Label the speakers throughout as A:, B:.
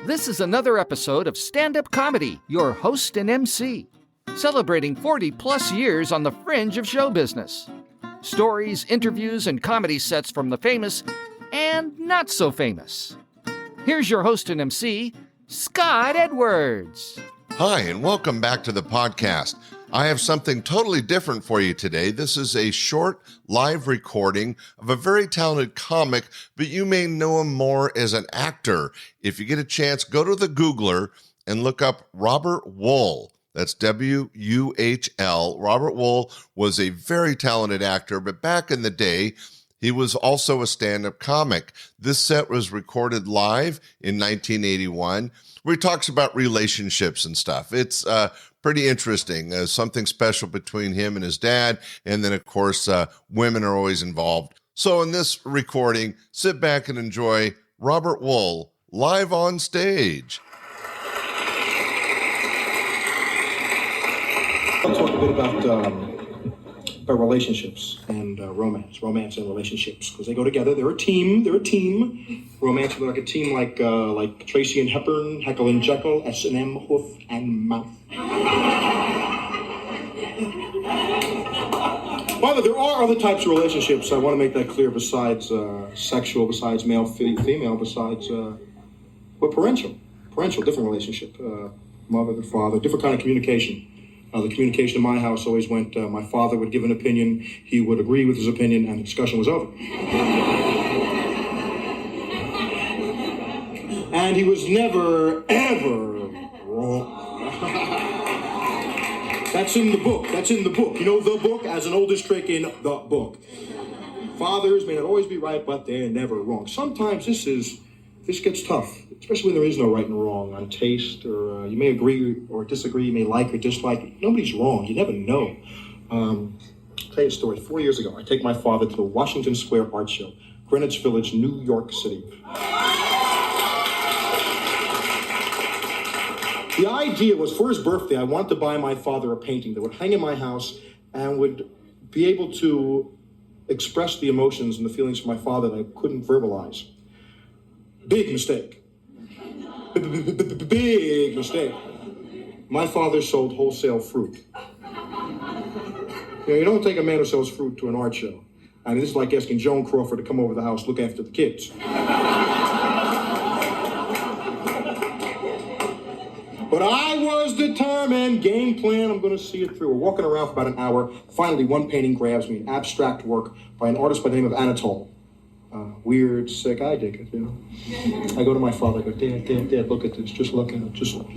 A: This is another episode of Standup Comedy, your host and MC, celebrating 40-plus years on the fringe of show business. Stories, interviews, and comedy sets from the famous and not so famous. Here's your host and MC, Scott Edwards.
B: Hi, and welcome back to the podcast. I have something totally different for you today. This is a short live recording of a very talented comic, but you may know him more as an actor. If you get a chance, go to the Googler and look up Robert Wuhl. That's W-U-H-L. Robert Wuhl was a very talented actor, but back in the day, he was also a stand-up comic. This set was recorded live in 1981, where he talks about relationships and stuff. It's pretty interesting. Something special between him and his dad. And then, of course, women are always involved. So in this recording, sit back and enjoy Robert Wuhl live on stage.
C: I'll talk a bit about relationships and romance and relationships, because they go together. They're a team. Romance, like a team like Tracy and Hepburn, Heckle and Jekyll, S&M, Hoof and Mouth. Well, there are other types of relationships. I want to make that clear. Besides sexual, besides male, female, besides parental, different relationship. Mother to father, different kind of communication. The communication in my house always went, my father would give an opinion, he would agree with his opinion, and the discussion was over. And he was never, ever wrong. That's in the book. You know the book as an oldest trick in the book. Fathers may not always be right, but they're never wrong. Sometimes this gets tough, especially when there is no right and wrong on taste, or you may agree or disagree, you may like or dislike. Nobody's wrong. You never know. I'll tell you a story. 4 years ago, I take my father to the Washington Square Art Show, Greenwich Village, New York City. The idea was, for his birthday, I wanted to buy my father a painting that would hang in my house and would be able to express the emotions and the feelings of my father that I couldn't verbalize. Big mistake. Big mistake. My father sold wholesale fruit. You don't take a man who sells fruit to an art show. I mean, this is like asking Joan Crawford to come over to the house, look after the kids. But I was determined, game plan, I'm going to see it through. We're walking around for about an hour. Finally, one painting grabs me, an abstract work by an artist by the name of Anatole. Weird, sick, I dig it, you know. I go to my father, I go, Dad, look at this, just look at it, just look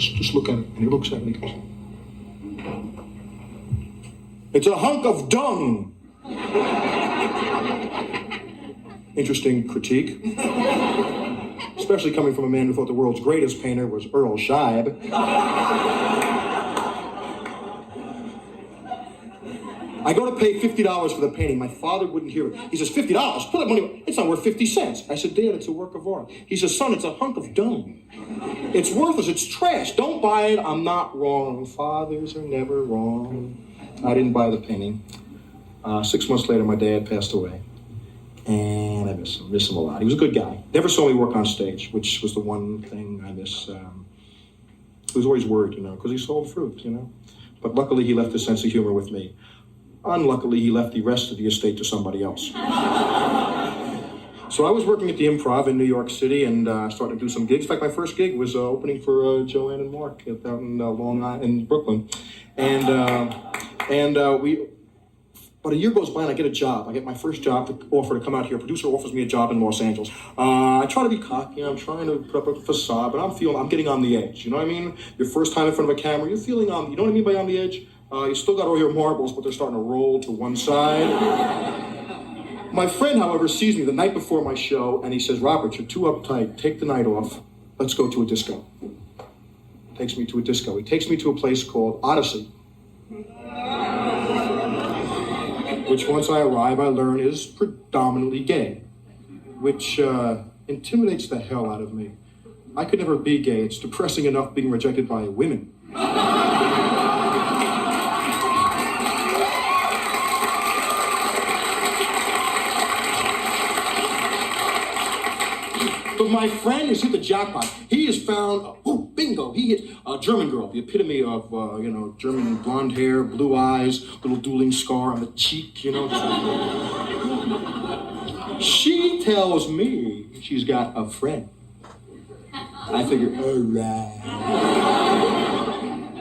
C: at it. And he looks at it and he goes, it's a hunk of dung. Interesting critique. Especially coming from a man who thought the world's greatest painter was Earl Scheib. I go to pay $50 for the painting. My father wouldn't hear it. He says, $50? Put that money. It's not worth 50 cents. I said, Dad, it's a work of art. He says, son, it's a hunk of dung. It's worthless. It's trash. Don't buy it. I'm not wrong. Fathers are never wrong. I didn't buy the painting. 6 months later, my dad passed away. And I miss him a lot. He was a good guy. Never saw me work on stage, which was the one thing I miss. He was always worried, because he sold fruit, But luckily, he left his sense of humor with me. Unluckily, he left the rest of the estate to somebody else. So I was working at the Improv in New York City and started to do some gigs. In fact, my first gig was opening for Joanne and Mark out in Long Island, in Brooklyn. About a year goes by and I get a job. I get my first job offer to come out here. A producer offers me a job in Los Angeles. I try to be cocky. I'm trying to put up a facade, but I'm getting on the edge. You know what I mean? Your first time in front of a camera, you're feeling you know what I mean by on the edge? You still got all your marbles, but they're starting to roll to one side. My friend, however, sees me the night before my show, and he says, Robert, you're too uptight. Take the night off. Let's go to a disco. Takes me to a disco. He takes me to a place called Odyssey, which once I arrive, I learn is predominantly gay, which intimidates the hell out of me. I could never be gay. It's depressing enough being rejected by women. But my friend has hit the jackpot. He has found, bingo, he hit a German girl, the epitome of, German blonde hair, blue eyes, little dueling scar on the cheek, She tells me she's got a friend. I figure, all right.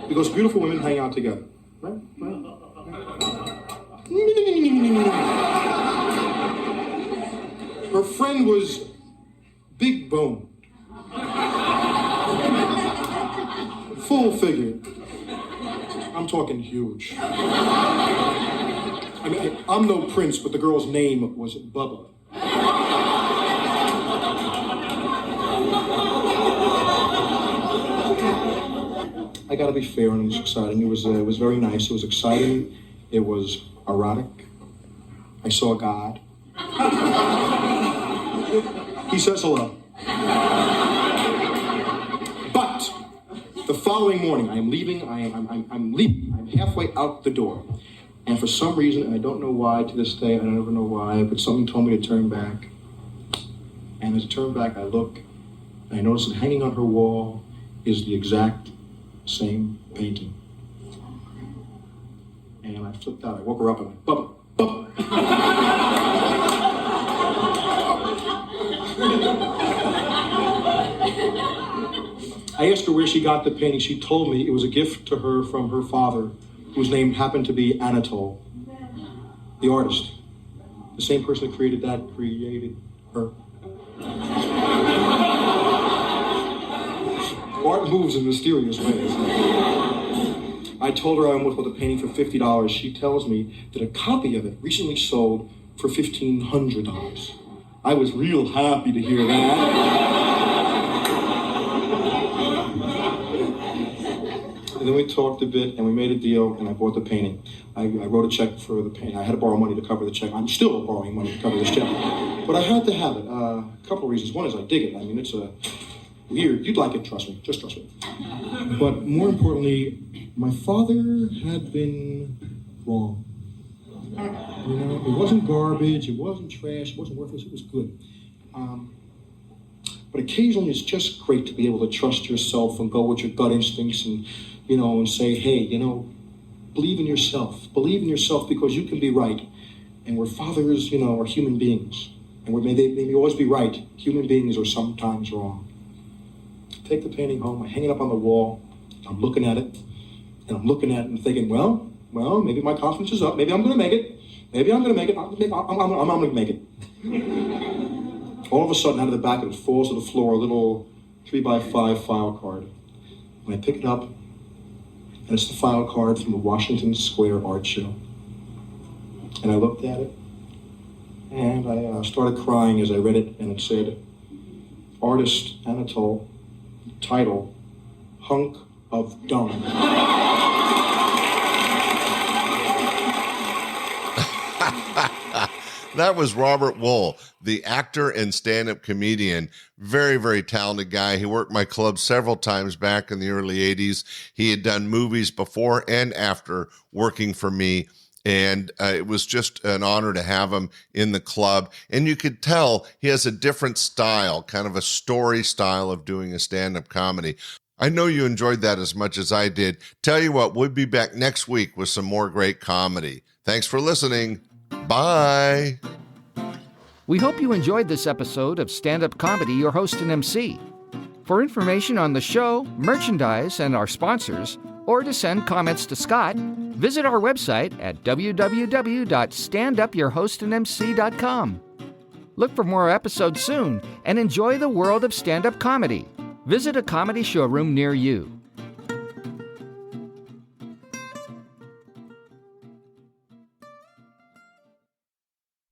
C: Because beautiful women hang out together, right? Her friend was big boned, full figured. I'm talking huge. I mean, I'm no prince, but the girl's name was Bubba. I gotta be fair, and it was exciting. It was very nice. It was exciting. It was erotic. I saw God. He says hello. But the following morning, I am leaving. I'm leaving. I'm halfway out the door, and for some reason, and I don't know why to this day, I don't ever know why, but something told me to turn back. And as I turn back, I look, and I notice that hanging on her wall is the exact same painting. And I flipped out. I woke her up and went, Bubba, Bubba. I asked her where she got the painting. She told me it was a gift to her from her father, whose name happened to be Anatole, the artist. The same person that created that created her. Art moves in mysterious ways. I told her I almost bought the painting for $50. She tells me that a copy of it recently sold for $1,500. I was real happy to hear that. And then we talked a bit, and we made a deal, and I bought the painting. I wrote a check for the painting. I had to borrow money to cover the check. I'm still borrowing money to cover this check. But I had to have it. A couple of reasons. One is I dig it. I mean, it's weird. You'd like it, trust me. Just trust me. But more importantly, my father had been wrong. It wasn't garbage, it wasn't trash, it wasn't worthless, it was good. But occasionally it's just great to be able to trust yourself and go with your gut instincts and, and say, hey, believe in yourself. Believe in yourself because you can be right. And we're fathers, are human beings. And they may always be right. Human beings are sometimes wrong. Take the painting home, I hang it up on the wall, I'm looking at it, and thinking, well, maybe my confidence is up, maybe I'm gonna make it, I'm gonna make it. All of a sudden, out of the back of it falls to the floor a little 3x5 file card. And I pick it up, and it's the file card from the Washington Square Art Show. And I looked at it, and I started crying as I read it, and it said, Artist Anatole, title, Hunk of Dung.
B: That was Robert Wuhl, the actor and stand-up comedian. Very, very talented guy. He worked my club several times back in the early 80s. He had done movies before and after working for me. And it was just an honor to have him in the club. And you could tell he has a different style, kind of a story style of doing a stand-up comedy. I know you enjoyed that as much as I did. Tell you what, we'll be back next week with some more great comedy. Thanks for listening. Bye.
A: We hope you enjoyed this episode of Stand-Up Comedy, Your Host and MC. For information on the show, merchandise, and our sponsors, or to send comments to Scott, visit our website at www.standupyourhostandmc.com. Look for more episodes soon and enjoy the world of stand-up comedy. Visit a comedy showroom near you.